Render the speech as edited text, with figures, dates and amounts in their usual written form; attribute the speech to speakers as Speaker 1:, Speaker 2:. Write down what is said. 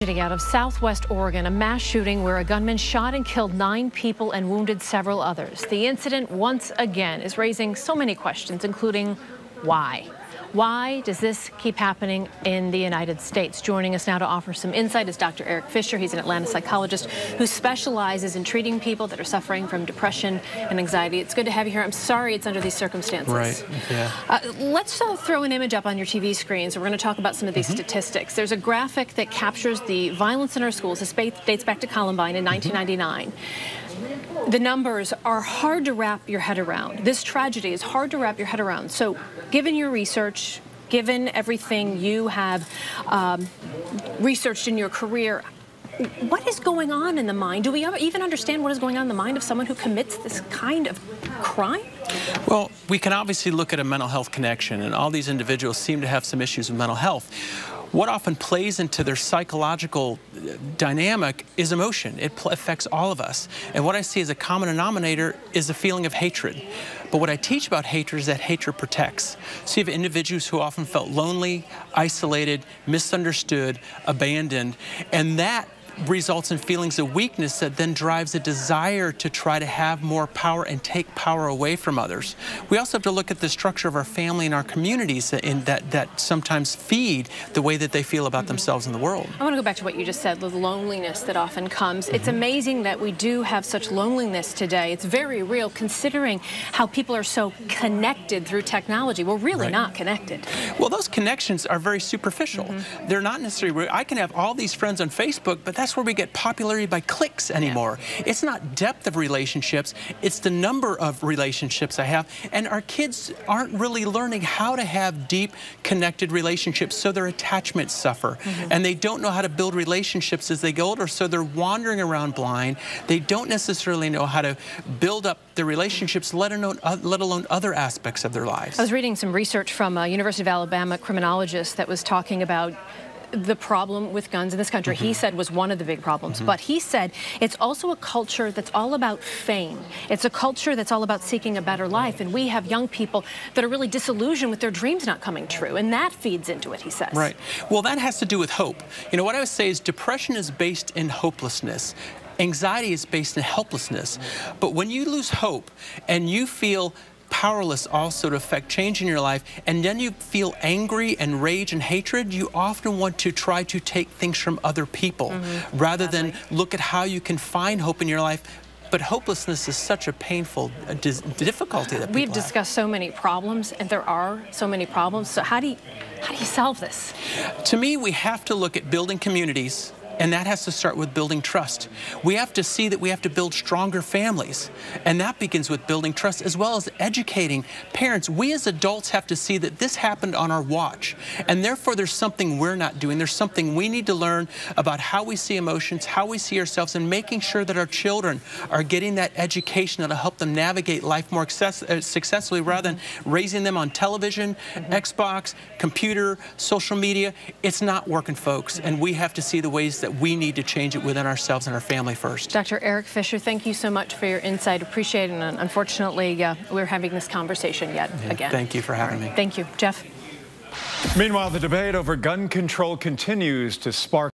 Speaker 1: Out of Southwest Oregon, a mass shooting where a gunman shot and killed 9 people and wounded several others. The incident once again is raising so many questions, including why? Why does this keep happening in the United States? Joining us now to offer some insight is Dr. Erik Fisher. He's an Atlanta psychologist who specializes in treating people that are suffering from depression and anxiety. It's good to have you here. I'm sorry it's under these circumstances.
Speaker 2: Right, yeah.
Speaker 1: Let's throw an image up on your TV screens. We're going to talk about some of these statistics. There's a graphic that captures the violence in our schools. This dates back to Columbine in 1999. The numbers are hard to wrap your head around. This tragedy is hard to wrap your head around. So, given your research, given everything you have researched in your career, what is going on in the mind? Do we even understand what is going on in the mind of someone who commits this kind of crime?
Speaker 2: Well, we can obviously look at a mental health connection, and all these individuals seem to have some issues with mental health. What often plays into their psychological dynamic is emotion. It affects all of us. And what I see as a common denominator is a feeling of hatred. But what I teach about hatred is that hatred protects. So you have individuals who often felt lonely, isolated, misunderstood, abandoned, and that results in feelings of weakness that then drives a desire to try to have more power and take power away from others. We also have to look at the structure of our family and our communities that sometimes feed the way that they feel about themselves in the world.
Speaker 1: I want to go back to what you just said, the loneliness that often comes. It's amazing that we do have such loneliness today. It's very real considering how people are so connected through technology. We're really not connected.
Speaker 2: Well, those connections are very superficial. They're not necessarily real. I can have all these friends on Facebook, but that's where we get popularity by clicks anymore. It's not depth of relationships, it's the number of relationships I have. And our kids aren't really learning how to have deep, connected relationships, so their attachments suffer. And they don't know how to build relationships as they get older, so they're wandering around blind. They don't necessarily know how to build up their relationships, let alone other aspects of their lives.
Speaker 1: I was reading some research from a University of Alabama criminologist that was talking about the problem with guns in this country, he said, was one of the big problems. But he said it's also a culture that's all about fame. It's a culture that's all about seeking a better life. And we have young people that are really disillusioned with their dreams not coming true. And that feeds into it, he says.
Speaker 2: Right. Well, that has to do with hope. You know, what I would say is depression is based in hopelessness. Anxiety is based in helplessness. But when you lose hope and you feel powerless also to affect change in your life, and then you feel angry and rage and hatred, you often want to try to take things from other people rather than look at how you can find hope in your life. But hopelessness is such a painful difficulty that
Speaker 1: we've discussed so many problems, and there are so many problems. So how do you solve this?
Speaker 2: To me, we have to look at building communities. And that has to start with building trust. We have to see that we have to build stronger families. And that begins with building trust, as well as educating parents. We as adults have to see that this happened on our watch. And therefore, there's something we're not doing. There's something we need to learn about how we see emotions, how we see ourselves, and making sure that our children are getting that education that'll help them navigate life more successfully, rather than raising them on television, Xbox, computer, social media. It's not working, folks. And we have to see the ways that we need to change it within ourselves and our family first.
Speaker 1: Dr. Erik Fisher, thank you so much for your insight. Appreciate it. And unfortunately, we're having this conversation again.
Speaker 2: Thank you for having me.
Speaker 1: Thank you. Jeff?
Speaker 3: Meanwhile, the debate over gun control continues to spark